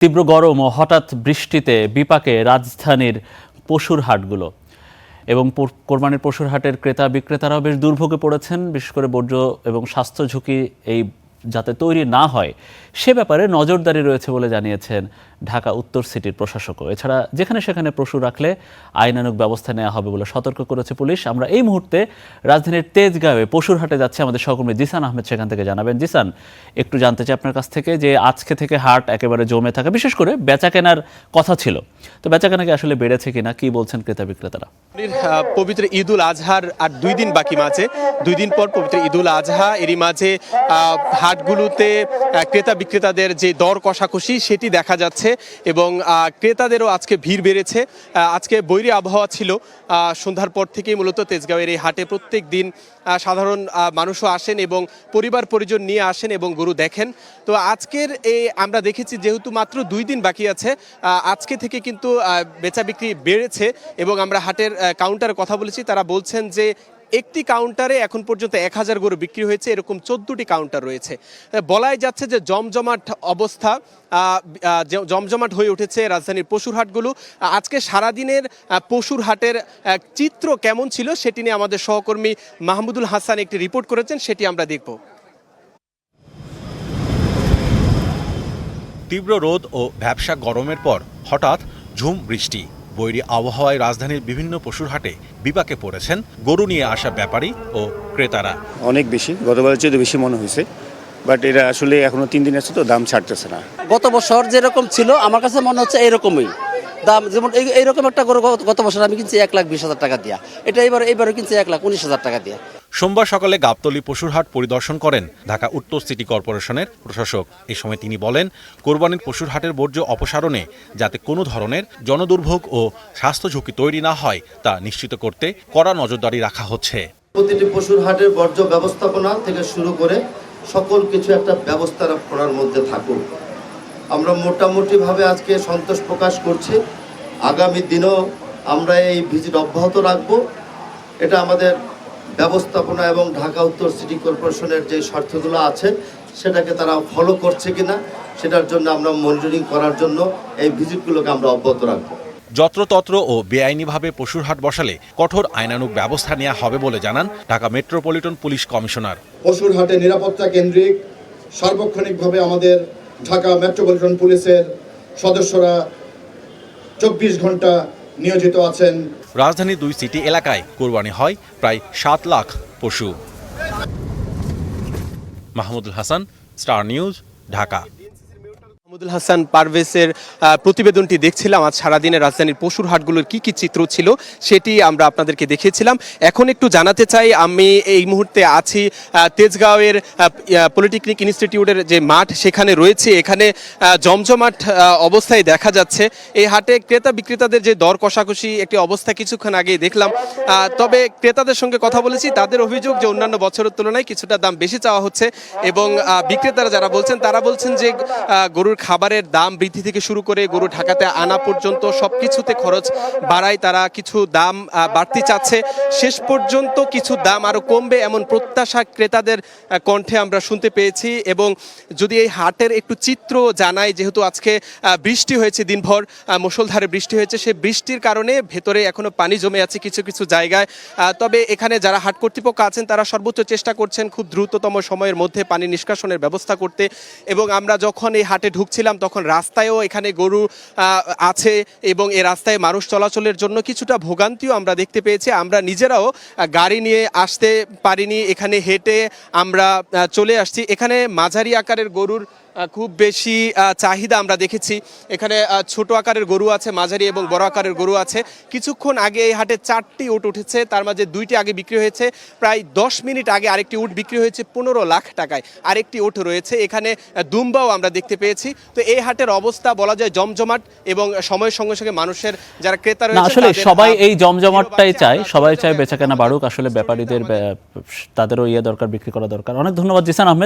তীব্র গরম ও হঠাৎ বৃষ্টিতে বিপাকে রাজধানীর পশুর হাটগুলো এবং কোরবানির পশুর হাটের ক্রেতা বিক্রেতারাও বেশ দুর্ভোগে পড়েছেন। বিশেষ করে বর্জ্য এবং স্বাস্থ্য ঝুঁকি এই যাতে তৈরি না হয় সে ব্যাপারে নজরদারি রয়েছে বলে জানিয়েছেন ঢাকা উত্তর সিটির প্রশাসকও। এছাড়া যেখানে সেখানে পশু রাখলে আইনানুগ ব্যবস্থা নেওয়া হবে বলে সতর্ক করেছে পুলিশ। আমরা এই মুহূর্তে রাজধানীর তেজগাঁওয়ে পশুর হাটে যাচ্ছে, আমাদের সহকর্মী জিসান আহমেদ সেখান থেকে জানাবেন। জিসান, একটু জানতে চাই আপনার কাছ থেকে যে আজকে থেকে হাট একেবারে জমে থাকা, বিশেষ করে বেচা কেনার কথা ছিল, তো বেচা কেনা কি আসলে বেড়েছে কিনা, কি বলছেন ক্রেতা বিক্রেতারা? পবিত্র ঈদুল আজহার আর 2 দিন বাকি, মাঝে 2 দিন পর পবিত্র ঈদুল আজহা। এরই মাঝে হাটগুলোতে ক্রেতা বিক্রেতাদের যে দর কষাকষি সেটি দেখা যাচ্ছে এবং ক্রেতাদেরও আজকে ভিড় বেড়েছে। আজকে বৈরী আবহাওয়া ছিল, সন্ধ্যার পর থেকেই মূলত তেজগাঁওয়ের এই হাটে প্রত্যেক দিন সাধারণ মানুষও আসেন এবং পরিবার পরিজন নিয়ে আসেন এবং গরু দেখেন। তো আজকের এই আমরা দেখেছি যেহেতু মাত্র 2 দিন বাকি আছে, আজকে থেকে কিন্তু বেচা বিক্রি বেড়েছে এবং আমরা হাটের কাউন্টারে কথা বলেছি, তারা বলছেন যে একটি কাউন্টারে এখন পর্যন্ত 1000 গরু বিক্রি হয়েছে, এরকম 14টি কাউন্টার রয়েছে। বলাই যাচ্ছে যে জমজমাট অবস্থা, জমজমাট হয়ে উঠেছে রাজধানীর পশুর হাটগুলো। আজকে সারাদিনের পশুর হাটের চিত্র কেমন ছিল সেটি নিয়ে আমাদের সহকর্মী মাহমুদুল হাসান একটি রিপোর্ট করেছেন, সেটি আমরা দেখব। তীব্র রোদ ও ভ্যাপসা গরমের পর হঠাৎ ঝুম বৃষ্টি, বৈরী আবহাওয়ায় রাজধানীর বিভিন্ন পশুর হাটে বিপাকে পড়েছেন গরু নিয়ে আসা ব্যাপারী ও ক্রেতারা। অনেক বেশি, গতবারের চেয়ে বেশি মনে হয়েছে, বাট এটা আসলে এখনো 3 দিন আছে তো দাম ছাড়তেছে না। গত বছর যেরকম ছিল আমার কাছে মনে হচ্ছে এরকমই দাম, যেমন এইরকম একটা গরু গত বছর আমি কিনছি 1,20,000 টাকা দিয়া, এটা এবারে কিনছি 1,19,000 টাকা দিয়া। সোমবার সকালে গাবতলী পশুর হাট পরিদর্শন করেন ঢাকা উত্তর সিটি কর্পোরেশনের প্রশাসক। এ সময় তিনি বলেন, কোরবানির পশুর হাটের বর্জ্য অপসারণে যাতে কোনো ধরনের জনদুর্ভোগ ও স্বাস্থ্য ঝুঁকি তৈরি না হয় তা নিশ্চিত করতে কড়া নজরদারি রাখা হচ্ছে। প্রতিটি পশুর হাটের বর্জ্য ব্যবস্থাপনা থেকে শুরু করে সকল কিছু একটা ব্যবস্থাপনার মধ্যে থাকুক। আমরা মোটামুটিভাবে আজকে সন্তোষ প্রকাশ করছি, আগামী দিনেও আমরা এই ভিজিট অব্যাহত রাখবো। এটা আমাদের ব্যবস্থাপনা এবং ঢাকা উত্তর সিটি কর্পোরেশনের যে শর্তগুলো আছে সেটাকে তারা ফলো করছে কিনা সেটার জন্য আমরা মনিটরিং করার জন্য এই ভিজিটগুলোকে আমরা অব্যাহত রাখবো। যত্রতত্র ও বেআইনিভাবে পশুর হাট বসালে কঠোর আইনানুগ ব্যবস্থা নেওয়া হবে বলে জানান ঢাকা মেট্রোপলিটন পুলিশ কমিশনার। পশুর হাটে নিরাপত্তা কেন্দ্রিক সার্বক্ষণিকভাবে আমাদের ঢাকা মেট্রোপলিটন পুলিশের সদস্যরা 24 ঘন্টা নিয়োজিত আছেন। রাজধানীর 2 সিটি এলাকায় কোরবানি হয় প্রায় 7 লাখ পশু। Mahmudul Hasan, star news, Dhaka. মাহমুদুল হাসান পারভেজের প্রতিবেদনটি দেখছিলাম। আজ সারাদিনের রাজধানীর পশুর হাটগুলোর কি কি চিত্র ছিল সেটি আমরা আপনাদেরকে দেখিয়েছিলাম। এখন একটু জানাতে চাই, আমি এই মুহূর্তে আছি তেজগাঁওয়ের পলিটেকনিক ইনস্টিটিউটের যে মাঠ সেখানে রয়েছে। এখানে জমজমাট অবস্থায় দেখা যাচ্ছে। এই হাটে ক্রেতা বিক্রেতাদের যে দর কষাকষি একটি অবস্থা কিছুক্ষণ আগে দেখলাম। তবে ক্রেতাদের সঙ্গে কথা বলেছি, তাদের অভিযোগ যে অন্যান্য বছরের তুলনায় কিছুটা দাম বেশি চাওয়া হচ্ছে এবং বিক্রেতারা যারা বলছেন তারা বলছেন যে গরুর খাবারের দাম বৃদ্ধি থেকে শুরু করে গরু ঢাকাতে আনা পর্যন্ত সবকিছুতে খরচ বাড়ায়, তারা কিছু দাম বাড়তি চাচ্ছে। শেষ পর্যন্ত কিছু দাম আরো কমবে এমন প্রত্যাশা ক্রেতাদের কণ্ঠে আমরা শুনতে পেয়েছি। এবং যদি এই হাটের একটু চিত্র জানাই, যেহেতু আজকে বৃষ্টি হয়েছে, দিনভর মুষলধারে বৃষ্টি হয়েছে, সেই বৃষ্টির কারণে ভেতরে এখনো পানি জমে আছে কিছু কিছু জায়গায়। তবে এখানে যারা হাট কর্তৃপক্ষ আছেন তারা সর্বোচ্চ চেষ্টা করছেন খুব দ্রুততম সময়ের মধ্যে পানি নিষ্কাশনের ব্যবস্থা করতে। এবং আমরা যখন এই হাটে ঢুকছিলাম তখন রাস্তায়ও এখানে গরু আছে এবং এই রাস্তায় মানুষ চলাচলের জন্য কিছুটা ভোগান্তিও আমরা দেখতে পেয়েছি। আমরা নিজেরাও গাড়ি নিয়ে আসতে পারিনি, এখানে হেঁটে আমরা চলে আসছি। এখানে মাঝারি আকারের গরুর খুব বেশি চাহিদা আমরা দেখেছি। এখানে ছোট আকারের গরু আছে, মাঝারি এবং বড় আকারের গরু আছে। কিছুক্ষণ আগে এই হাটে 4টি উট উঠেছে, তার মাঝে 2টি আগে বিক্রি হয়েছে। প্রায় 10 মিনিট আগে আরেকটি উট বিক্রি হয়েছে 15 লাখ টাকায়, আরেকটি উট রয়েছে। এখানে দুম্বাও আমরা দেখতে পেয়েছি। তো এই হাটের অবস্থা বলা যায় জমজমাট এবং সময়ের সঙ্গে সঙ্গে মানুষের যারা ক্রেতা রয়েছে আসলে সবাই এই জমজমাটটাই চায়, সবাই চায় বেচাকেনা বাড়ুক। আসলে ব্যাপারীদের তাদেরও দরকার, বিক্রি করা দরকার। অনেক ধন্যবাদ জিসান আহমেদ।